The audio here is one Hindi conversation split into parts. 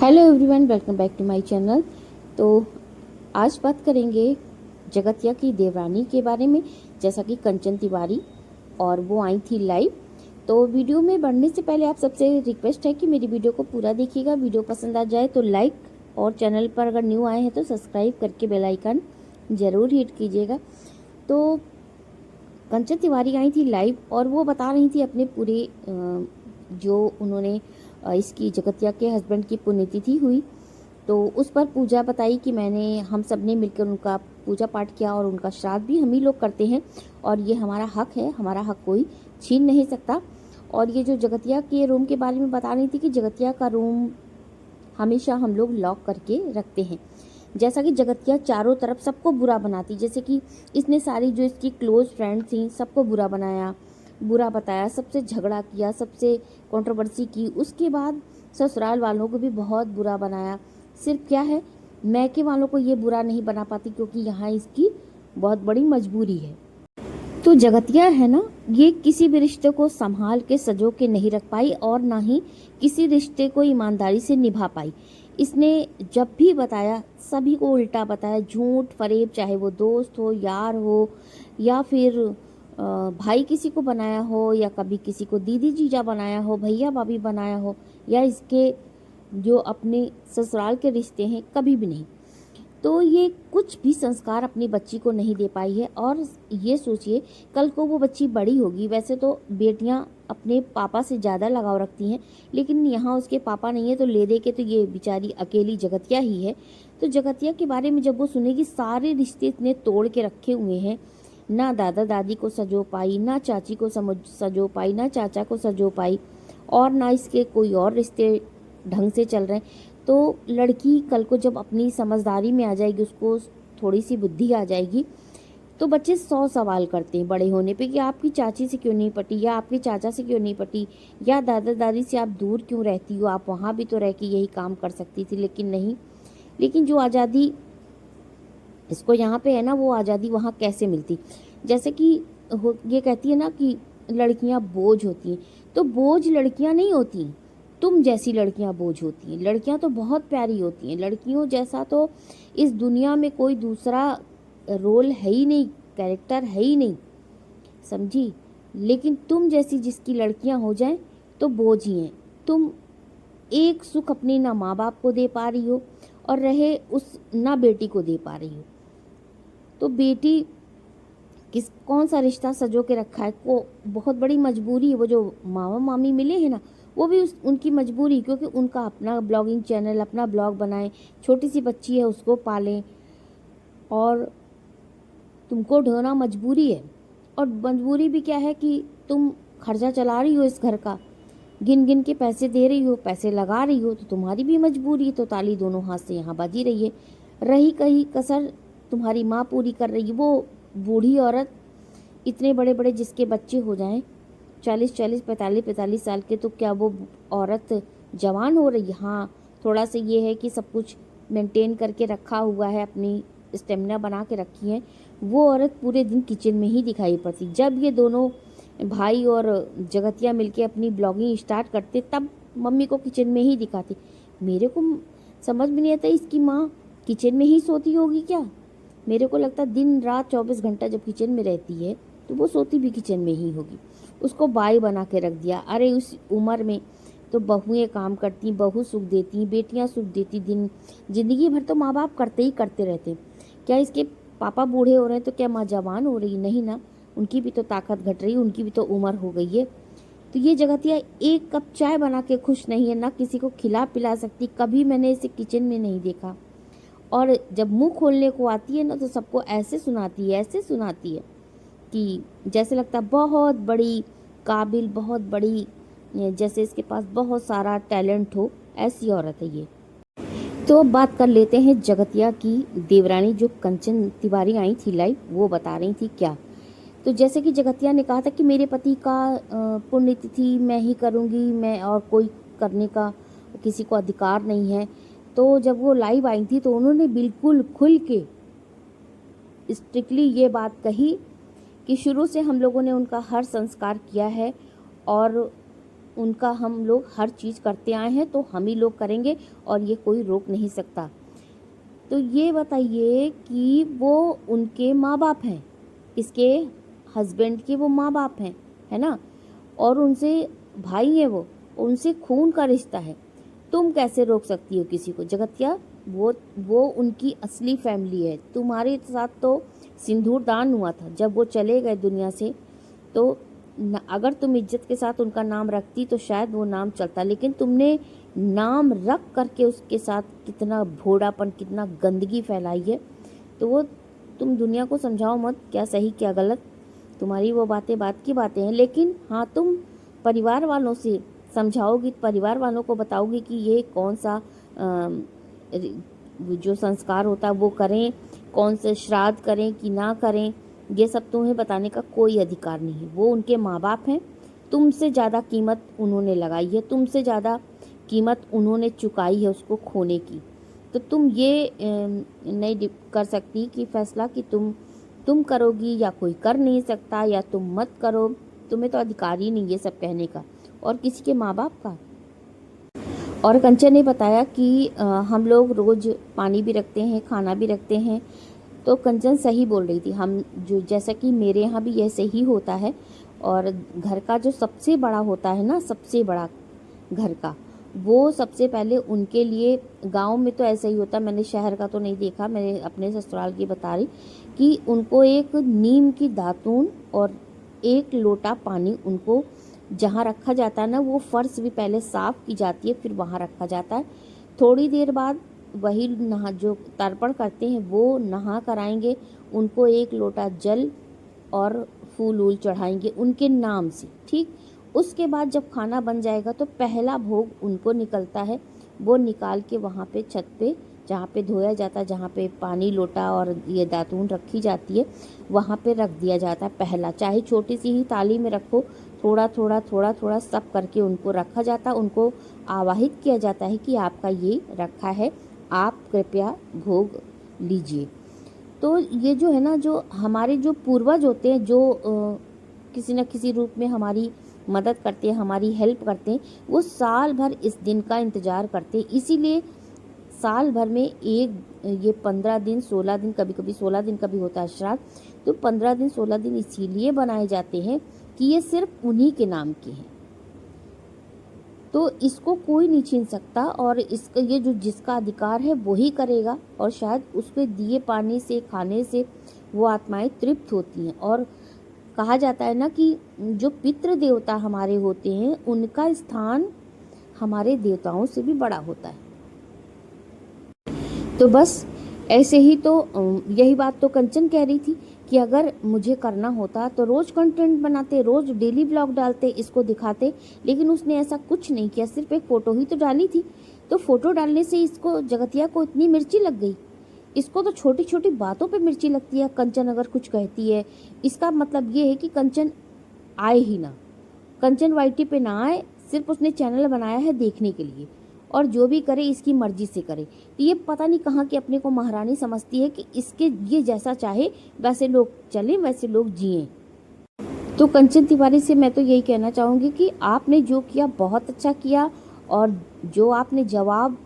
Hello everyone, welcome back to my channel. तो आज बात करेंगे जगतिया की देवरानी के बारे में, जैसा कि कंचन तिवारी और वो आई थी लाइव। तो वीडियो में बढ़ने से पहले आप सबसे रिक्वेस्ट है कि मेरी वीडियो को पूरा देखिएगा। वीडियो पसंद आ जाए तो लाइक, और चैनल पर अगर न्यू आए हैं तो सब्सक्राइब करके बेल आइकन ज़रूर हिट कीजिएगा। तो कंचन तिवारी आई थी लाइव और वो बता रही थी अपने पूरे जो उन्होंने इसकी जगतिया के हस्बैंड की पुण्यतिथि हुई तो उस पर पूजा बताई कि हम सब ने मिलकर उनका पूजा पाठ किया और उनका श्राद्ध भी हम ही लोग करते हैं और ये हमारा हक है, हमारा हक कोई छीन नहीं सकता। और ये जो जगतिया के रूम के बारे में बता रही थी कि जगतिया का रूम हमेशा हम लोग लॉक करके रखते हैं। जैसा कि जगतिया चारों तरफ सबको बुरा बनाती, जैसे कि इसने सारी जो इसकी क्लोज फ्रेंड थी सबको बुरा बनाया, बुरा बताया, सबसे झगड़ा किया, सबसे कंट्रोवर्सी की। उसके बाद ससुराल वालों को भी बहुत बुरा बनाया। सिर्फ क्या है, मैके वालों को ये बुरा नहीं बना पाती क्योंकि यहाँ इसकी बहुत बड़ी मजबूरी है। तो जगतिया है ना, ये किसी भी रिश्ते को संभाल के सजो के नहीं रख पाई और ना ही किसी रिश्ते को ईमानदारी से निभा पाई। इसने जब भी बताया सभी को उल्टा बताया, झूठ फरेब, चाहे वो दोस्त हो, यार हो, या फिर भाई किसी को बनाया हो, या कभी किसी को दीदी जीजा बनाया हो, भैया भाभी बनाया हो, या इसके जो अपने ससुराल के रिश्ते हैं, कभी भी नहीं। तो ये कुछ भी संस्कार अपनी बच्ची को नहीं दे पाई है। और ये सोचिए कल को वो बच्ची बड़ी होगी। वैसे तो बेटियां अपने पापा से ज़्यादा लगाव रखती हैं, लेकिन यहाँ उसके पापा नहीं है तो ले दे के तो ये बेचारी अकेली जगतिया ही है। तो जगतिया के बारे में जब वो सुनेगी सारे रिश्ते इतने तोड़ के रखे हुए हैं, ना दादा दादी को सजो पाई, ना चाची को सजो पाई, ना चाचा को सजो पाई, और ना इसके कोई और रिश्ते ढंग से चल रहे हैं। तो लड़की कल को जब अपनी समझदारी में आ जाएगी, उसको थोड़ी सी बुद्धि आ जाएगी, तो बच्चे 100 सवाल करते हैं बड़े होने पे कि आपकी चाची से क्यों नहीं पटी, या आपके चाचा से क्यों नहीं पटी, या दादा दादी से आप दूर क्यों रहती हो, आप वहाँ भी तो रह के यही काम कर सकती थी, लेकिन नहीं। लेकिन जो आज़ादी इसको यहाँ पे है ना, वो आज़ादी वहाँ कैसे मिलती। जैसे कि ये कहती है ना कि लड़कियाँ बोझ होती हैं, तो बोझ लड़कियाँ नहीं होती, तुम जैसी लड़कियां बोझ होती हैं। लड़कियां तो बहुत प्यारी होती हैं, लड़कियों जैसा तो इस दुनिया में कोई दूसरा रोल है ही नहीं, कैरेक्टर है ही नहीं, समझी। लेकिन तुम जैसी जिसकी लड़कियां हो जाएं तो बोझ ही हैं। तुम एक सुख अपने ना माँ बाप को दे पा रही हो, और रहे उस ना बेटी को दे पा रही हो। तो बेटी कौन सा रिश्ता सजो के रखा है, को बहुत बड़ी मजबूरी है। वो जो मामा मामी मिले हैं ना, वो भी उनकी मजबूरी, क्योंकि उनका अपना ब्लॉगिंग चैनल, अपना ब्लॉग बनाएं, छोटी सी बच्ची है उसको पालें, और तुमको ढोना मजबूरी है। और मजबूरी भी क्या है कि तुम खर्चा चला रही हो इस घर का, गिन गिन के पैसे दे रही हो, पैसे लगा रही हो, तो तुम्हारी भी मजबूरी है। तो ताली दोनों हाथ से यहाँ बजी रही है। रही कहीं कसर तुम्हारी माँ पूरी कर रही है। वो बूढ़ी औरत, इतने बड़े बड़े जिसके बच्चे हो जाएं, 40-40, 45-45 साल के, तो क्या वो औरत जवान हो रही है? हाँ, थोड़ा सा ये है कि सब कुछ मेंटेन करके रखा हुआ है, अपनी स्टेमिना बना के रखी है। वो औरत पूरे दिन किचन में ही दिखाई पड़ती। जब ये दोनों भाई और जगतिया मिलके अपनी ब्लॉगिंग स्टार्ट करते, तब मम्मी को किचन में ही दिखाती। मेरे को समझ में नहीं आता, इसकी माँ किचन में ही सोती होगी क्या? मेरे को लगता दिन रात 24 घंटा जब किचन में रहती है तो वो सोती भी किचन में ही होगी। उसको बाई बना के रख दिया। अरे उस उम्र में तो बहुएं काम करती, बहू सुख देती, बेटियां सुख देती, दिन जिंदगी भर तो माँ बाप करते ही करते रहते। क्या इसके पापा बूढ़े हो रहे हैं तो क्या माँ जवान हो रही? नहीं ना, उनकी भी तो ताकत घट रही, उनकी भी तो उम्र हो गई है। तो ये जगतिया एक कप चाय बना के खुश नहीं है, ना किसी को खिला पिला सकती। कभी मैंने इसे किचन में नहीं देखा। और जब मुंह खोलने को आती है ना, तो सबको ऐसे सुनाती है, ऐसे सुनाती है कि जैसे लगता है बहुत बड़ी काबिल, बहुत बड़ी, जैसे इसके पास बहुत सारा टैलेंट हो, ऐसी औरत है ये। तो अब बात कर लेते हैं जगतिया की देवरानी, जो कंचन तिवारी आई थी लाइव, वो बता रही थी क्या। तो जैसे कि जगतिया ने कहा था कि मेरे पति का पुण्यतिथि मैं ही करूँगी, मैं और कोई करने का किसी को अधिकार नहीं है। तो जब वो लाइव आई थी तो उन्होंने बिल्कुल खुल के स्ट्रिक्टली ये बात कही कि शुरू से हम लोगों ने उनका हर संस्कार किया है, और उनका हम लोग हर चीज़ करते आए हैं, तो हम ही लोग करेंगे और ये कोई रोक नहीं सकता। तो ये बताइए कि वो उनके माँ बाप हैं, इसके हस्बैंड के वो माँ बाप हैं, है ना, और उनसे भाई है, वो उनसे खून का रिश्ता है। तुम कैसे रोक सकती हो किसी को जगतिया? वो उनकी असली फैमिली है। तुम्हारे साथ तो सिंदूर दान हुआ था जब वो चले गए दुनिया से, तो अगर तुम इज्जत के साथ उनका नाम रखती तो शायद वो नाम चलता, लेकिन तुमने नाम रख करके उसके साथ कितना भोड़ापन, कितना गंदगी फैलाई है। तो वो तुम दुनिया को समझाओ मत क्या सही क्या गलत, तुम्हारी वो बातें बात की बातें हैं, लेकिन हाँ तुम परिवार वालों से समझाओगी, परिवार वालों को बताओगी कि ये कौन सा जो संस्कार होता है वो करें, कौन से श्राद्ध करें कि ना करें, ये सब तुम्हें बताने का कोई अधिकार नहीं है। वो उनके माँ बाप हैं, तुमसे ज़्यादा कीमत उन्होंने लगाई है, तुमसे ज़्यादा कीमत उन्होंने चुकाई है उसको खोने की। तो तुम ये नहीं कर सकती कि फैसला कि तुम करोगी या कोई कर नहीं सकता या तुम मत करो। तुम्हें तो अधिकार ही नहीं ये सब कहने का, और किसी के माँ बाप का। और कंचन ने बताया कि हम लोग रोज़ पानी भी रखते हैं, खाना भी रखते हैं। तो कंचन सही बोल रही थी, हम जो जैसा कि मेरे यहाँ भी ऐसे ही होता है। और घर का जो सबसे बड़ा होता है ना, सबसे बड़ा घर का, वो सबसे पहले उनके लिए, गांव में तो ऐसा ही होता, मैंने शहर का तो नहीं देखा, मैंने अपने ससुराल की बता रही, कि उनको एक नीम की दातून और एक लोटा पानी उनको जहाँ रखा जाता है ना, वो फर्श भी पहले साफ़ की जाती है, फिर वहाँ रखा जाता है। थोड़ी देर बाद वही नहा, जो तर्पण करते हैं वो नहा कर आएंगे, उनको एक लोटा जल और फूल वूल चढ़ाएंगे उनके नाम से, ठीक। उसके बाद जब खाना बन जाएगा तो पहला भोग उनको निकलता है, वो निकाल के वहाँ पे छत पे, जहाँ पे धोया जाता है, जहाँ पे पानी लोटा और ये दातून रखी जाती है, वहाँ पे रख दिया जाता है पहला। चाहे छोटी सी ही थाली में रखो, थोड़ा थोड़ा थोड़ा थोड़ा सब करके उनको रखा जाता है। उनको आवाहित किया जाता है कि आपका ये रखा है, आप कृपया भोग लीजिए। तो ये जो है ना, जो हमारे जो पूर्वज होते हैं, जो किसी न किसी रूप में हमारी मदद करते हैं, हमारी हेल्प करते हैं, वो साल भर इस दिन का इंतज़ार करते हैं। इसीलिए साल भर में ये 15 दिन 16 दिन, कभी कभी 16 दिन का भी होता है श्राद्ध, तो 15 दिन 16 दिन इसीलिए बनाए जाते हैं कि ये सिर्फ उन्हीं के नाम के हैं। तो इसको कोई नहीं छीन सकता, और इसका ये जो जिसका अधिकार है वही करेगा, और शायद उसके दिए पानी से, खाने से वो आत्माएं तृप्त होती हैं। और कहा जाता है ना कि जो पितृ देवता हमारे होते हैं उनका स्थान हमारे देवताओं से भी बड़ा होता है। तो बस ऐसे ही तो यही बात तो कंचन कह रही थी कि अगर मुझे करना होता तो रोज़ कंटेंट बनाते, रोज़ डेली ब्लॉग डालते, इसको दिखाते, लेकिन उसने ऐसा कुछ नहीं किया, सिर्फ एक फ़ोटो ही तो डाली थी। तो फ़ोटो डालने से इसको, जगतिया को इतनी मिर्ची लग गई। इसको तो छोटी छोटी बातों पे मिर्ची लगती है। कंचन अगर कुछ कहती है, इसका मतलब ये है कि कंचन आए ही ना, कंचन वाईटी पे ना आए, सिर्फ उसने चैनल बनाया है देखने के लिए, और जो भी करे इसकी मर्जी से करे। तो ये पता नहीं कहाँ की अपने को महारानी समझती है कि इसके ये जैसा चाहे वैसे लोग चलें, वैसे लोग जिएं। तो कंचन तिवारी से मैं तो यही कहना चाहूँगी कि आपने जो किया बहुत अच्छा किया, और जो आपने जवाब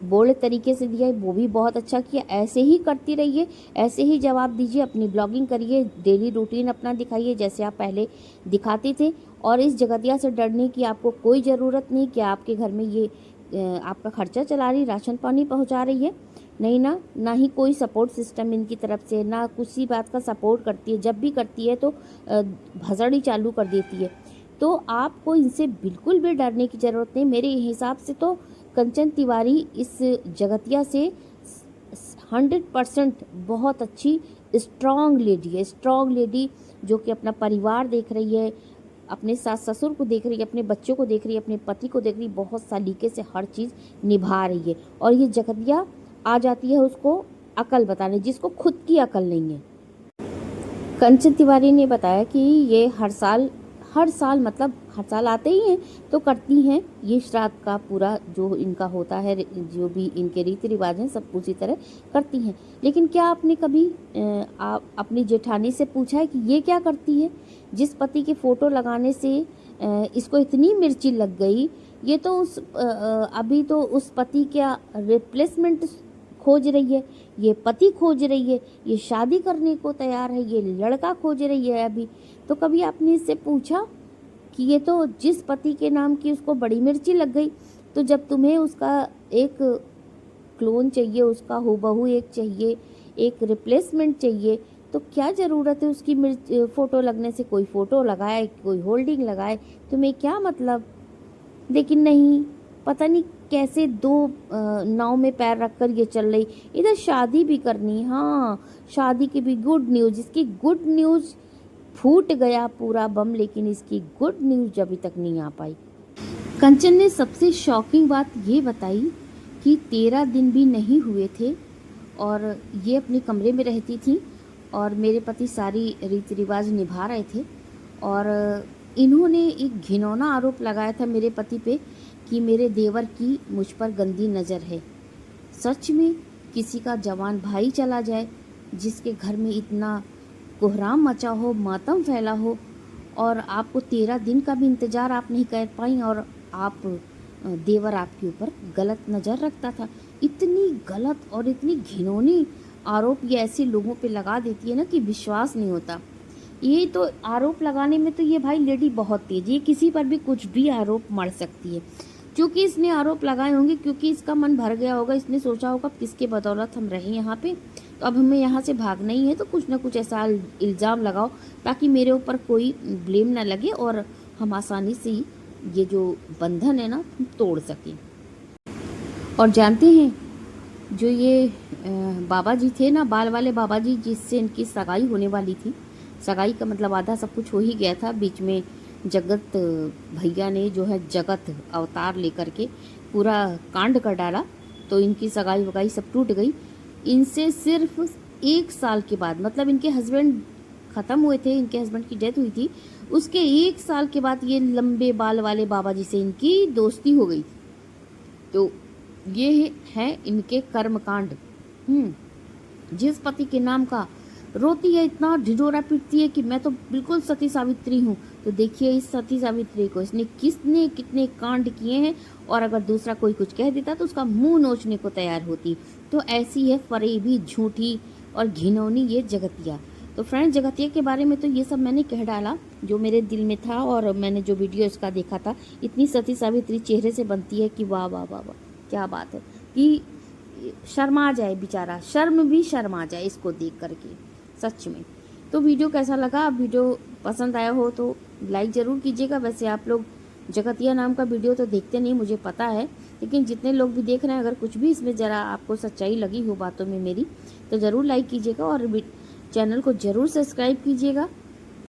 बोल्ड तरीके से दिया है वो भी बहुत अच्छा किया। ऐसे ही करती रहिए, ऐसे ही जवाब दीजिए, अपनी ब्लॉगिंग करिए, डेली रूटीन अपना दिखाइए जैसे आप पहले दिखाते थे। और इस जगतिया से डरने की आपको कोई ज़रूरत नहीं कि आपके घर में ये आपका खर्चा चला रही, राशन पानी पहुंचा रही है, नहीं ना, ना ही कोई सपोर्ट सिस्टम इनकी तरफ से, ना किसी बात का सपोर्ट करती है। जब भी करती है तो भसड़ी चालू कर देती है। तो आपको इनसे बिल्कुल भी डरने की ज़रूरत नहीं। मेरे हिसाब से तो कंचन तिवारी इस जगतिया से 100% बहुत अच्छी स्ट्रॉन्ग लेडी है, स्ट्रॉन्ग लेडी जो कि अपना परिवार देख रही है, अपने सास ससुर को देख रही है, अपने बच्चों को देख रही है, अपने पति को देख रही है, बहुत सलीके से हर चीज़ निभा रही है। और ये जगतिया आ जाती है उसको अकल बताने, जिसको खुद की अकल नहीं है। कंचन तिवारी ने बताया कि ये हर साल मतलब हर साल आते ही हैं तो करती हैं ये श्राद्ध का पूरा जो इनका होता है, जो भी इनके रीति रिवाज हैं सब उसी तरह करती हैं। लेकिन क्या आपने कभी आप अपनी जेठानी से पूछा है कि ये क्या करती है? जिस पति के फ़ोटो लगाने से इसको इतनी मिर्ची लग गई, ये तो अभी तो उस पति का रिप्लेसमेंट खोज रही है, ये पति खोज रही है, ये शादी करने को तैयार है, ये लड़का खोज रही है अभी। तो कभी आपने इससे पूछा कि ये तो जिस पति के नाम की उसको बड़ी मिर्ची लग गई, तो जब तुम्हें उसका एक क्लोन चाहिए, उसका हूबहू एक चाहिए, एक रिप्लेसमेंट चाहिए, तो क्या ज़रूरत है उसकी फ़ोटो लगने से? कोई फ़ोटो लगाए, कोई होल्डिंग लगाए, तुम्हें क्या मतलब? लेकिन नहीं, पता नहीं कैसे दो नाव में पैर रखकर ये चल रही। इधर शादी भी करनी, हाँ शादी की भी गुड न्यूज़, इसकी गुड न्यूज़ फूट गया पूरा बम, लेकिन इसकी गुड न्यूज़ अभी तक नहीं आ पाई। कंचन ने सबसे शॉकिंग बात ये बताई कि 13 दिन भी नहीं हुए थे और ये अपने कमरे में रहती थी और मेरे पति सारी रीति रिवाज निभा रहे थे और इन्होंने एक घिनौना आरोप लगाया था मेरे पति पे कि मेरे देवर की मुझ पर गंदी नज़र है। सच में किसी का जवान भाई चला जाए, जिसके घर में इतना कोहराम मचा हो, मातम फैला हो, और आपको 13 दिन का भी इंतज़ार आप नहीं कर पाई और आप देवर आपके ऊपर गलत नज़र रखता था। इतनी गलत और इतनी घिनौनी आरोप ये ऐसे लोगों पे लगा देती है ना कि विश्वास नहीं होता। ये तो आरोप लगाने में तो ये भाई लेडी बहुत तेज है, किसी पर भी कुछ भी आरोप मढ़ सकती है। क्योंकि इसने आरोप लगाए होंगे, क्योंकि इसका मन भर गया होगा, इसने सोचा होगा किसके बदौलत हम रहे यहाँ पे, तो अब हमें यहाँ से भागना ही है, तो कुछ ना कुछ ऐसा इल्ज़ाम लगाओ ताकि मेरे ऊपर कोई ब्लेम ना लगे और हम आसानी से ये जो बंधन है ना तोड़ सकें। और जानते हैं जो ये बाबा जी थे ना, बाल वाले बाबा जी, जिससे इनकी सगाई होने वाली थी, सगाई का मतलब आधा सब कुछ हो ही गया था, बीच में जगत भैया ने जो है जगत अवतार लेकर के पूरा कांड कर डाला, तो इनकी सगाई वगाई सब टूट गई। इनसे सिर्फ 1 साल के बाद, मतलब इनके हस्बैंड ख़त्म हुए थे, इनके हस्बैंड की डेथ हुई थी, उसके 1 साल के बाद ये लंबे बाल वाले बाबा जी से इनकी दोस्ती हो गई। तो ये है इनके कर्मकांड। जिस पति के नाम का रोती है, इतना ढिढोरा पीटती है कि मैं तो बिल्कुल सती सावित्री हूँ, तो देखिए इस सती सावित्री को इसने किसने कितने कांड किए हैं, और अगर दूसरा कोई कुछ कह देता तो उसका मुंह नोचने को तैयार होती। तो ऐसी है फरेबी, झूठी और घिनौनी ये जगतिया। तो फ्रेंड्स, जगतिया के बारे में तो ये सब मैंने कह डाला जो मेरे दिल में था, और मैंने जो वीडियो इसका देखा था, इतनी सती सावित्री चेहरे से बनती है कि वाह वाह वाह वाह, क्या बात है, कि शर्मा जाए बेचारा, शर्म भी शर्मा जाए इसको देख करके, सच में। तो वीडियो कैसा लगा? वीडियो पसंद आया हो तो लाइक ज़रूर कीजिएगा। वैसे आप लोग जगतिया नाम का वीडियो तो देखते नहीं, मुझे पता है, लेकिन जितने लोग भी देख रहे हैं, अगर कुछ भी इसमें ज़रा आपको सच्चाई लगी हो बातों में मेरी, तो ज़रूर लाइक कीजिएगा और चैनल को ज़रूर सब्सक्राइब कीजिएगा।